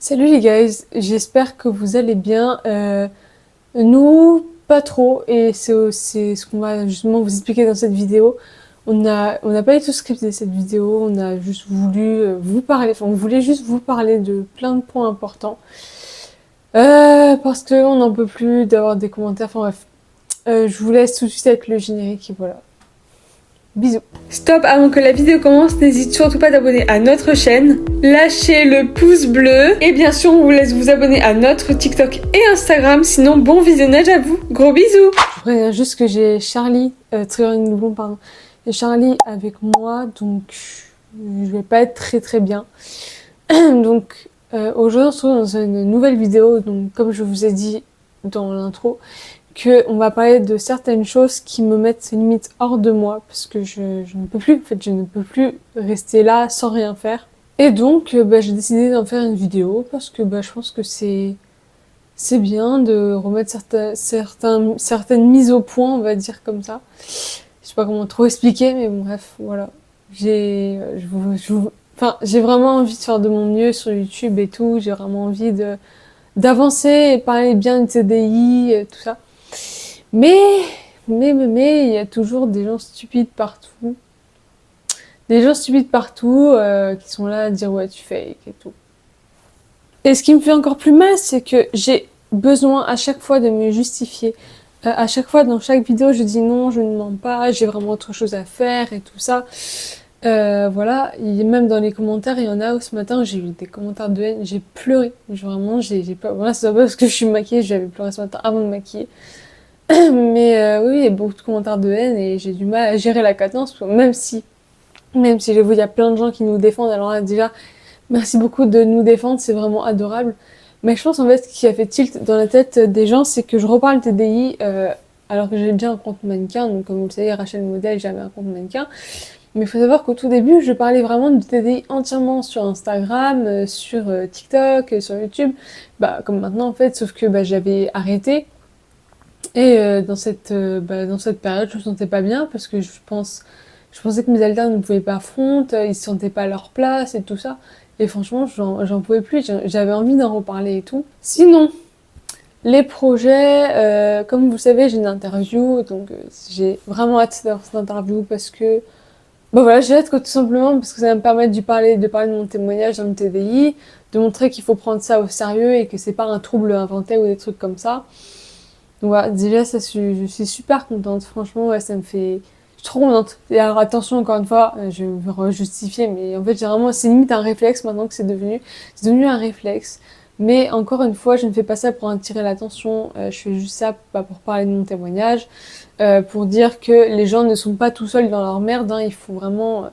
Salut les guys, j'espère que vous allez bien. Nous, pas trop, et c'est ce qu'on va justement vous expliquer dans cette vidéo. On n'a pas du tout scripté cette vidéo, on a juste voulu vous parler, enfin on voulait juste vous parler de plein de points importants. Parce qu'on n'en peut plus d'avoir des commentaires, enfin bref. Je vous laisse tout de suite avec le générique et voilà. Bisous. Stop, avant que la vidéo commence, n'hésite surtout pas d'abonner à notre chaîne, lâchez le pouce bleu et bien sûr on vous laisse vous abonner à notre TikTok et Instagram, sinon bon visionnage à vous, gros bisous. Je préviens juste que j'ai Charlie, pardon, et Charlie avec moi, donc je vais pas être très bien. Donc aujourd'hui on se retrouve dans une nouvelle vidéo, donc comme je vous ai dit dans l'intro, qu'on va parler de certaines choses qui me mettent limite hors de moi, parce que je ne peux plus, en fait, je ne peux plus rester là sans rien faire. Et donc, j'ai décidé d'en faire une vidéo, parce que je pense que c'est bien de remettre certaines mises au point, on va dire comme ça. Je sais pas comment trop expliquer, mais bon, bref, voilà. J'ai vraiment envie de faire de mon mieux sur YouTube et tout, j'ai vraiment envie d'avancer et parler bien de TDI, tout ça. Mais, il y a toujours des gens stupides partout. Des gens stupides partout qui sont là à dire ouais tu fake et tout. Et ce qui me fait encore plus mal, c'est que j'ai besoin à chaque fois de me justifier. À chaque fois, dans chaque vidéo, je dis non, je ne mens pas, j'ai vraiment autre chose à faire et tout ça. Voilà, même dans les commentaires, il y en a où ce matin, j'ai eu des commentaires de haine, j'ai pleuré. Vraiment, j'ai pas... Voilà, c'est pas parce que je suis maquillée, j'avais pleuré ce matin avant de me maquiller. Mais oui, il y a beaucoup de commentaires de haine et j'ai du mal à gérer la cadence, même si je vois, il y a plein de gens qui nous défendent. Alors là, déjà, merci beaucoup de nous défendre, c'est vraiment adorable. Mais je pense en fait ce qui a fait tilt dans la tête des gens, c'est que je reparle TDI alors que j'ai déjà un compte mannequin. Donc comme vous le savez, Rachel Model, j'avais un compte mannequin. Mais il faut savoir qu'au tout début, je parlais vraiment de TDI entièrement sur Instagram, sur TikTok, sur YouTube. Comme maintenant en fait, sauf que j'avais arrêté. Et dans cette période, je me sentais pas bien parce que je pensais que mes alters ne pouvaient pas front, ils se sentaient pas à leur place et tout ça. Et franchement, j'en pouvais plus, j'avais envie d'en reparler et tout. Sinon, les projets, comme vous le savez, j'ai une interview, donc j'ai vraiment hâte d'avoir cette interview parce que voilà, j'ai hâte que tout simplement parce que ça va me permettre de parler de mon témoignage dans le TDI, de montrer qu'il faut prendre ça au sérieux et que c'est pas un trouble inventé ou des trucs comme ça. Donc voilà, déjà ça, je suis super contente, franchement, ouais, ça me fait... Je suis trop contente. Et alors attention, encore une fois, je vais me justifier, mais en fait, j'ai vraiment... C'est limite un réflexe maintenant que c'est devenu. C'est devenu un réflexe. Mais encore une fois, je ne fais pas ça pour attirer l'attention, je fais juste ça pour parler de mon témoignage, pour dire que les gens ne sont pas tout seuls dans leur merde, hein, il faut vraiment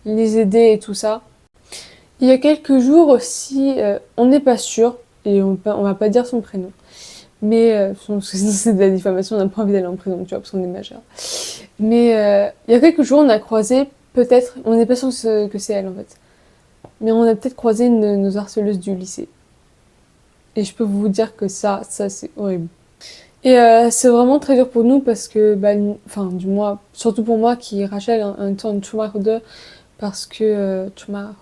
les aider et tout ça. Il y a quelques jours aussi, on n'est pas sûr, et on va pas dire son prénom, mais parce que sinon c'est de la diffamation, on n'a pas envie d'aller en prison, tu vois, parce qu'on est majeur. Mais il y a quelques jours, on a croisé, peut-être, on n'est pas sûr que c'est elle en fait, mais on a peut-être croisé une de nos harceleuses du lycée. Et je peux vous dire que ça c'est horrible. Et c'est vraiment très dur pour nous parce que, du moins, surtout pour moi qui est Rachel, un temps de Schumacher, parce que Schumacher,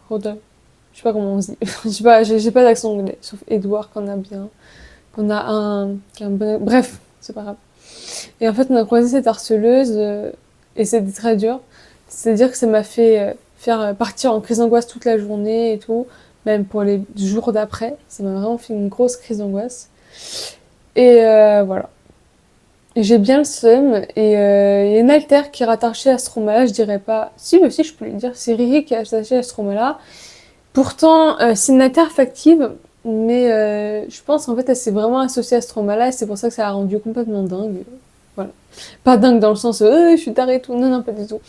je sais pas comment on dit, j'ai pas d'accent anglais, sauf Edouard qu'on a bien. Qu'on a bref, c'est pas grave. Et en fait, on a croisé cette harceleuse et c'était très dur. C'est-à-dire que ça m'a fait faire partir en crise d'angoisse toute la journée et tout, même pour les jours d'après. Ça m'a vraiment fait une grosse crise d'angoisse. Et voilà. Et j'ai bien le seum. Et il y a une altère qui est rattachée à ce trauma-là, je dirais pas... Si, mais si, je peux le dire. C'est Riri qui est attachée à ce trauma-là. Pourtant, c'est une altère factive. Mais je pense en fait elle s'est vraiment associée à ce trauma-là et c'est pour ça que ça l'a rendue complètement dingue. Voilà. Pas dingue dans le sens je suis tarée et tout, non, pas du tout.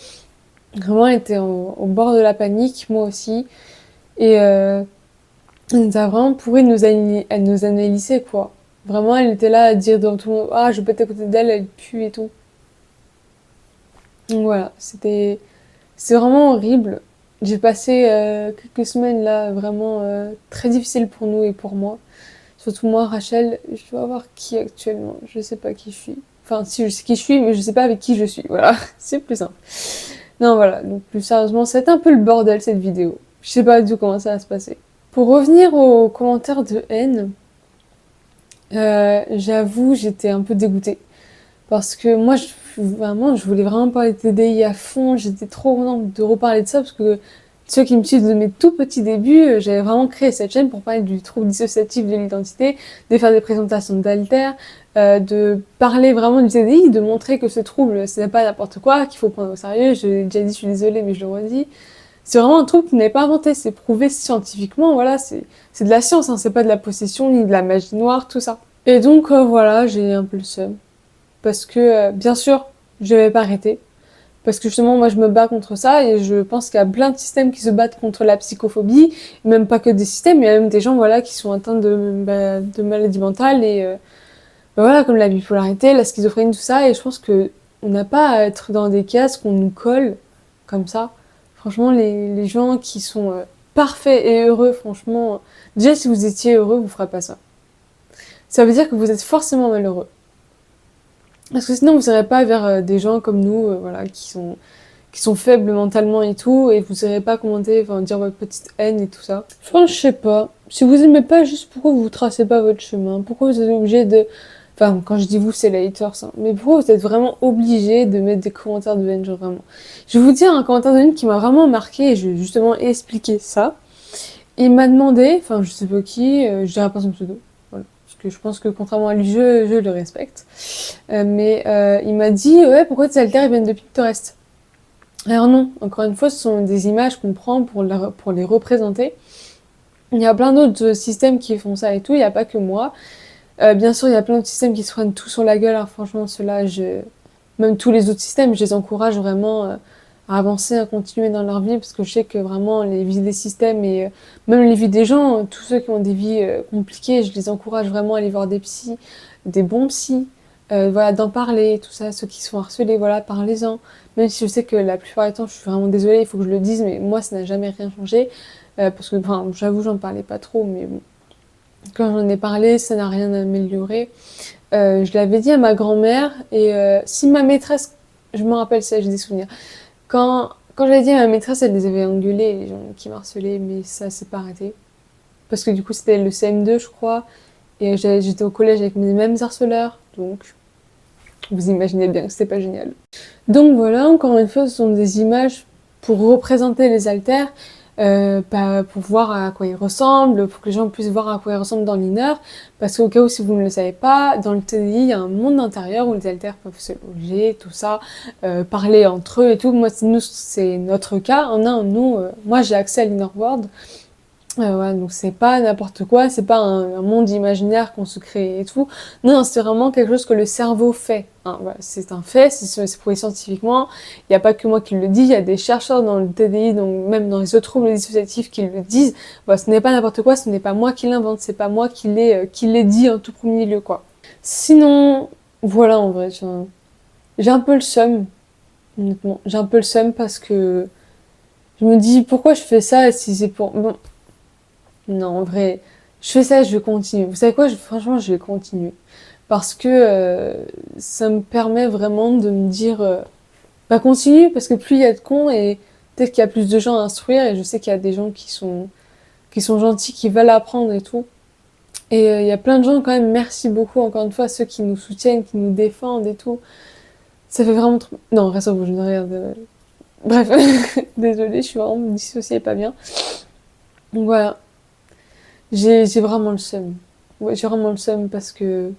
Vraiment elle était au bord de la panique, moi aussi. Et elle nous a vraiment pourri de nous analyser quoi. Vraiment elle était là à dire dans tout le monde je vais pas être à côté d'elle, elle pue et tout. Donc voilà, c'est vraiment horrible. J'ai passé quelques semaines là vraiment très difficiles pour nous et pour moi. Surtout moi, Rachel, je dois voir qui actuellement. Je sais pas qui je suis. Enfin, si je sais qui je suis, mais je sais pas avec qui je suis. Voilà, c'est plus simple. Non, voilà. Donc plus sérieusement, c'est un peu le bordel cette vidéo. Je sais pas du tout comment ça va se passer. Pour revenir aux commentaires de haine, j'avoue, j'étais un peu dégoûtée. Parce que moi, je voulais vraiment parler de TDI à fond. J'étais trop contente de reparler de ça parce que ceux qui me suivent de mes tout petits débuts, j'avais vraiment créé cette chaîne pour parler du trouble dissociatif de l'identité, de faire des présentations d'alter, de parler vraiment du TDI, de montrer que ce trouble, c'est pas n'importe quoi, qu'il faut prendre au sérieux. Je l'ai déjà dit, je suis désolée, mais je le redis. C'est vraiment un trouble qui n'est pas inventé, c'est prouvé scientifiquement, voilà, c'est de la science, hein, c'est pas de la possession ni de la magie noire, tout ça. Et donc, voilà, j'ai un peu le seum. Parce que, bien sûr, je vais pas arrêter. Parce que justement, moi, je me bats contre ça et je pense qu'il y a plein de systèmes qui se battent contre la psychophobie. Même pas que des systèmes, il y a même des gens, voilà, qui sont atteints de maladies mentales et, voilà, comme la bipolarité, la schizophrénie, tout ça. Et je pense que on n'a pas à être dans des cases qu'on nous colle comme ça. Franchement, les gens qui sont parfaits et heureux, franchement, déjà, si vous étiez heureux, vous ferez pas ça. Ça veut dire que vous êtes forcément malheureux. Parce que sinon, vous n'irez pas vers des gens comme nous, voilà, qui sont faibles mentalement et tout, et vous n'irez pas commenter, enfin, dire votre petite haine et tout ça. Enfin, je sais pas. Si vous aimez pas, juste pourquoi vous tracez pas votre chemin? Pourquoi vous êtes obligé de... Enfin, quand je dis vous, c'est les haters, hein. Mais pourquoi vous êtes vraiment obligé de mettre des commentaires de haine, genre vraiment? Je vais vous dire un commentaire de haine qui m'a vraiment marqué, et je vais justement expliquer ça. Il m'a demandé, enfin, je sais pas qui, je dirais pas son pseudo. Voilà. Parce que je pense que contrairement à lui, je le respecte. Mais il m'a dit, ouais, pourquoi tes haltères ils viennent de Pinterest? Alors non, encore une fois, ce sont des images qu'on prend pour les représenter. Il y a plein d'autres systèmes qui font ça et tout, il n'y a pas que moi. Bien sûr, il y a plein d'autres systèmes qui se prennent tout sur la gueule, alors franchement, même tous les autres systèmes, je les encourage vraiment à avancer, à continuer dans leur vie, parce que je sais que vraiment, les vies des systèmes et même les vies des gens, tous ceux qui ont des vies compliquées, je les encourage vraiment à aller voir des psys, des bons psys, voilà, d'en parler, tout ça, ceux qui sont harcelés, voilà, parlez-en. Même si je sais que la plupart du temps, je suis vraiment désolée, il faut que je le dise, mais moi, ça n'a jamais rien changé. Parce que, enfin, j'avoue, j'en parlais pas trop, mais bon. Quand j'en ai parlé, ça n'a rien amélioré. Je l'avais dit à ma grand-mère, et si ma maîtresse, je me rappelle ça, j'ai des souvenirs. Quand j'avais dit à ma maîtresse, elle les avait engueulés, les gens qui m'harcelaient, mais ça s'est pas arrêté. Parce que du coup, c'était le CM2, je crois, et j'étais au collège avec mes mêmes harceleurs, donc vous imaginez bien que c'était pas génial. Donc voilà, encore une fois, ce sont des images pour représenter les haltères, pour voir à quoi ils ressemblent, pour que les gens puissent voir à quoi ils ressemblent dans l'inner, parce qu'au cas où, si vous ne le savez pas, dans le TDI, il y a un monde intérieur où les haltères peuvent se loger, tout ça, parler entre eux et tout. Moi, c'est notre cas. Moi, j'ai accès à l'inner world. Ouais, donc c'est pas n'importe quoi, c'est pas un monde imaginaire qu'on se crée et tout. Non, c'est vraiment quelque chose que le cerveau fait. Hein, voilà, c'est un fait, c'est prouvé scientifiquement. Il n'y a pas que moi qui le dis, il y a des chercheurs dans le TDI, donc même dans les autres troubles dissociatifs qui le disent. Voilà, ce n'est pas n'importe quoi, ce n'est pas moi qui l'invente, c'est pas moi qui l'ai dit en tout premier lieu, quoi. Sinon, voilà, en vrai, j'ai un peu le seum, honnêtement. J'ai un peu le seum parce que je me dis pourquoi je fais ça si c'est pour... Bon, non, en vrai, je fais ça, je vais continuer. Vous savez quoi, franchement, je vais continuer. Parce que ça me permet vraiment de me dire, bah continue, parce que plus il y a de cons, et peut-être qu'il y a plus de gens à instruire, et je sais qu'il y a des gens qui sont gentils, qui veulent apprendre et tout. Et il y a plein de gens quand même, merci beaucoup encore une fois à ceux qui nous soutiennent, qui nous défendent et tout. Ça fait vraiment trop... Non, reste à vous, je ne rien de... Bref, désolée, je suis vraiment dissociée, pas bien. Donc voilà. J'ai vraiment le seum. Ouais, j'ai vraiment le seum parce que...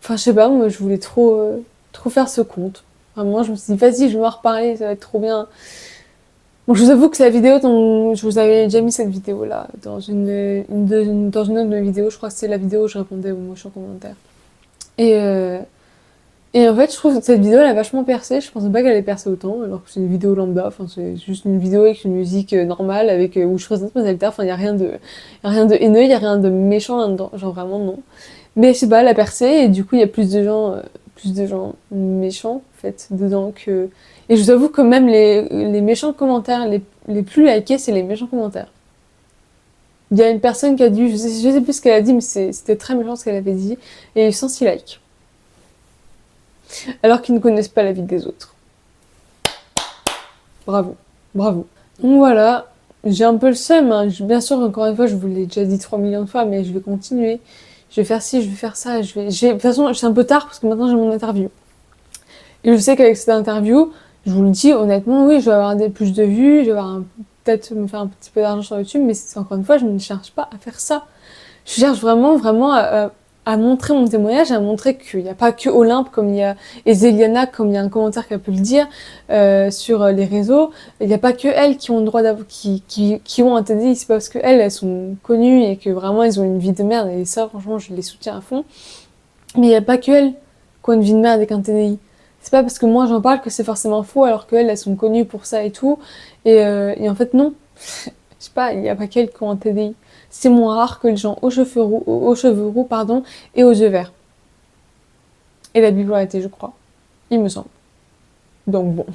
Enfin, je sais pas, moi, je voulais trop faire ce compte. Vraiment, je me suis dit, vas-y, je vais en reparler, ça va être trop bien. Bon, je vous avoue que c'est la vidéo dont je vous avais déjà mis cette vidéo-là, dans une autre de mes vidéos. Je crois que c'est la vidéo où je répondais aux mots en commentaire. Et, et en fait, je trouve que cette vidéo, elle a vachement percé. Je pensais pas qu'elle allait percer autant, alors que c'est une vidéo lambda. Enfin, c'est juste une vidéo avec une musique normale, où je présente mes haltères. Enfin, y a rien de haineux, y a rien de méchant là-dedans. Genre vraiment, non. Mais je sais pas, elle a percé, et du coup, il y a plus de gens méchants, en fait, dedans que... Et je vous avoue que même les méchants commentaires, les plus likés, c'est les méchants commentaires. Il y a une personne qui a dit, je sais plus ce qu'elle a dit, mais c'était très méchant ce qu'elle avait dit, et il y a eu 106 likes. Alors qu'ils ne connaissent pas la vie des autres. Bravo, bravo. Donc voilà, j'ai un peu le seum, hein. Bien sûr, encore une fois, je vous l'ai déjà dit 3 millions de fois, mais je vais continuer. Je vais faire ci, je vais faire ça, de toute façon, c'est un peu tard parce que maintenant j'ai mon interview. Et je sais qu'avec cette interview, je vous le dis honnêtement, oui, je vais avoir plus de vues, je vais avoir peut-être me faire un petit peu d'argent sur YouTube, mais encore une fois, je ne cherche pas à faire ça. Je cherche vraiment à montrer mon témoignage, à montrer qu'il n'y a pas que Olympe, comme il y a, et Zéliana, comme il y a un commentaire qui a pu le dire, sur les réseaux. Il n'y a pas que elles qui ont le droit d'avoir, qui ont un TDI. C'est pas parce que elles sont connues et que vraiment elles ont une vie de merde. Et ça, franchement, je les soutiens à fond. Mais il n'y a pas que elles qui ont une vie de merde avec un TDI. C'est pas parce que moi j'en parle que c'est forcément faux, alors qu'elles, elles sont connues pour ça et tout. Et en fait, non. Je sais pas, il n'y a pas qu'elles qui ont un TDI. C'est moins rare que les gens aux cheveux roux, pardon, et aux yeux verts. Et la bipolarité, je crois. Il me semble. Donc bon.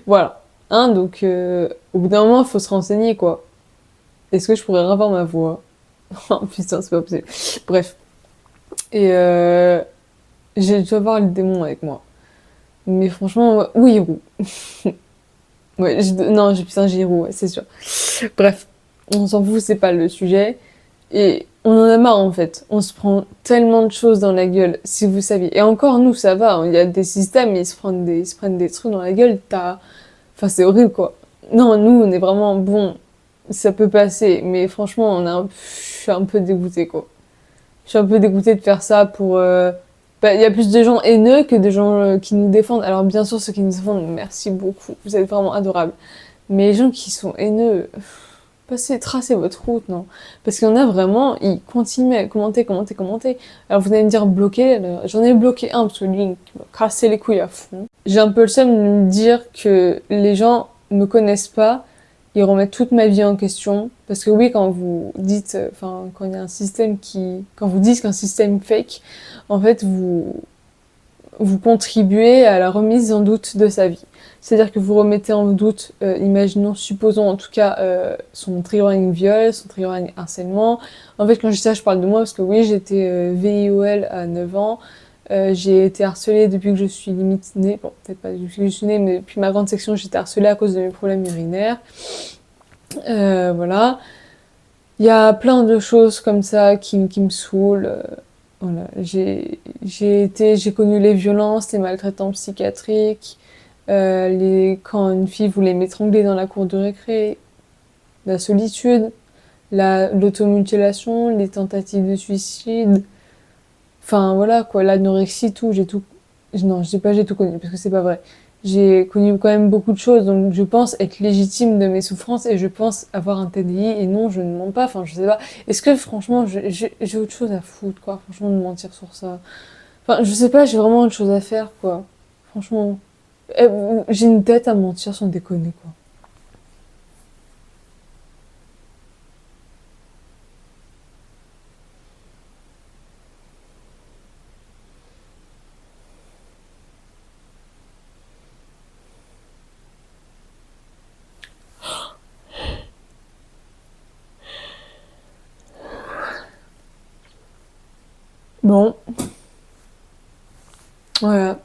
Voilà. Hein, donc, au bout d'un moment, il faut se renseigner, quoi. Est-ce que je pourrais revoir ma voix? Oh putain, c'est pas possible. Bref. Et j'ai dû avoir le démon avec moi. Mais franchement, oui, roux. Ouais, non, putain, j'ai roux, ouais, c'est sûr. Bref. On s'en fout, c'est pas le sujet. Et on en a marre en fait. On se prend tellement de choses dans la gueule, si vous saviez. Et encore, nous, ça va. Il y a des systèmes, ils se prennent des trucs dans la gueule. Enfin, c'est horrible quoi. Non, nous, on est vraiment bon. Ça peut passer. Mais franchement, je suis un peu dégoûtée quoi. Je suis un peu dégoûtée de faire ça pour. Bah, il y a plus de gens haineux que de gens qui nous défendent. Alors, bien sûr, ceux qui nous défendent, merci beaucoup. Vous êtes vraiment adorables. Mais les gens qui sont haineux. Tracez votre route, non. Parce qu'il y en a vraiment, ils continuent à commenter. Alors vous allez me dire bloquer, j'en ai bloqué un parce que lui, il m'a cassé les couilles à fond. J'ai un peu le seum de me dire que les gens me connaissent pas, ils remettent toute ma vie en question. Parce que oui, quand vous dites, quand il y a un système quand vous dites qu'un système fake, en fait, vous contribuez à la remise en doute de sa vie. C'est-à-dire que vous remettez en doute, supposons en tout cas, son trigger viol, son trigger harcèlement. En fait, quand je dis ça, je parle de moi parce que oui, j'étais VIOL à 9 ans. J'ai été harcelée depuis que je suis limite née. Bon, peut-être pas depuis que je suis née, mais depuis ma grande section, j'étais harcelée à cause de mes problèmes urinaires. Voilà. Il y a plein de choses comme ça qui me saoulent. Voilà. J'ai connu les violences, les maltraitances psychiatriques, quand une fille voulait m'étrangler dans la cour de récré, la solitude, l'automutilation, les tentatives de suicide, enfin voilà quoi, l'anorexie, tout, non, je dis pas j'ai tout connu parce que c'est pas vrai. J'ai connu quand même beaucoup de choses, donc je pense être légitime de mes souffrances et je pense avoir un TDI et non, je ne mens pas, enfin je sais pas. Est-ce que franchement, j'ai autre chose à foutre quoi, franchement, de mentir sur ça. Enfin, je sais pas, j'ai vraiment autre chose à faire quoi, franchement. J'ai une tête à mentir sans déconner, quoi. Bon, voilà.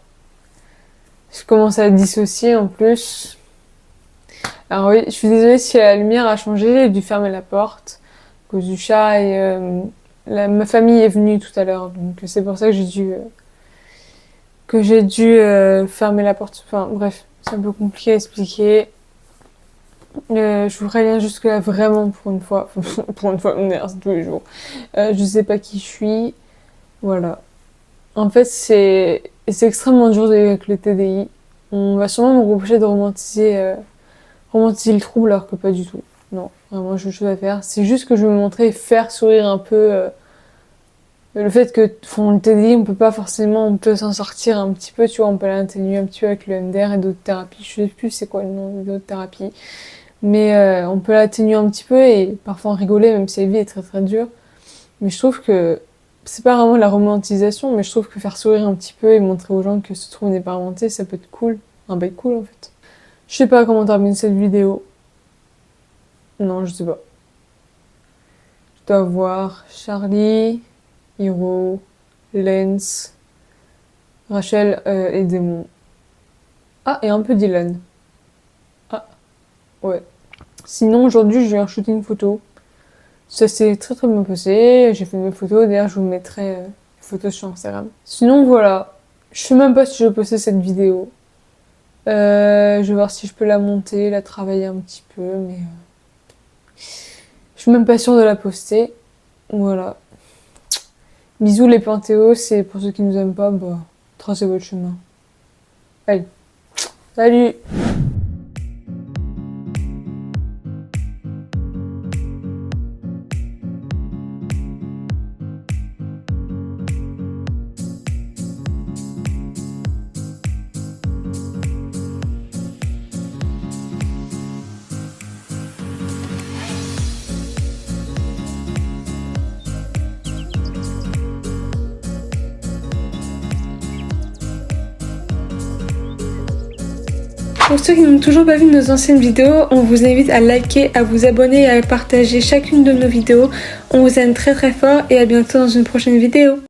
Je commence à dissocier en plus. Alors oui, je suis désolée si la lumière a changé, j'ai dû fermer la porte à cause du chat et ma famille est venue tout à l'heure, donc c'est pour ça que j'ai dû fermer la porte. Enfin bref, c'est un peu compliqué à expliquer. Je vous préviens jusque là vraiment pour une fois, pour une fois, merde, tous les jours. Je sais pas qui je suis, voilà. En fait, c'est extrêmement dur avec le TDI. On va sûrement me reprocher de romantiser le trouble alors que pas du tout. Non, vraiment, j'ai autre chose à faire. C'est juste que je veux me montrer et faire sourire un peu le fait que font le TDI, on peut s'en sortir un petit peu, tu vois, on peut l'atténuer un petit peu avec le MDR et d'autres thérapies. Je sais plus c'est quoi le nom d'autres thérapies. Mais on peut l'atténuer un petit peu et parfois en rigoler, même si la vie est très très dure. Mais je trouve que c'est pas vraiment la romantisation, mais je trouve que faire sourire un petit peu et montrer aux gens que ce trou n'est pas inventé, ça peut être cool. Un bec cool en fait. Je sais pas comment terminer cette vidéo. Non, je sais pas. Je dois voir Charlie, Hiro, Lens, Rachel et Démon. Ah, et un peu Dylan. Ah, Ouais. Sinon, aujourd'hui, je viens shooter une photo. Ça s'est très très bien passé. J'ai fait mes photos. D'ailleurs, je vous mettrai les photos sur Instagram. Sinon, voilà. Je sais même pas si je vais poster cette vidéo. Je vais voir si je peux la monter, la travailler un petit peu, mais je suis même pas sûre de la poster. Voilà. Bisous les panthéos, c'est pour ceux qui nous aiment pas, bah, tracez votre chemin. Allez. Salut! Pour ceux qui n'ont toujours pas vu nos anciennes vidéos, on vous invite à liker, à vous abonner et à partager chacune de nos vidéos. On vous aime très très fort et à bientôt dans une prochaine vidéo.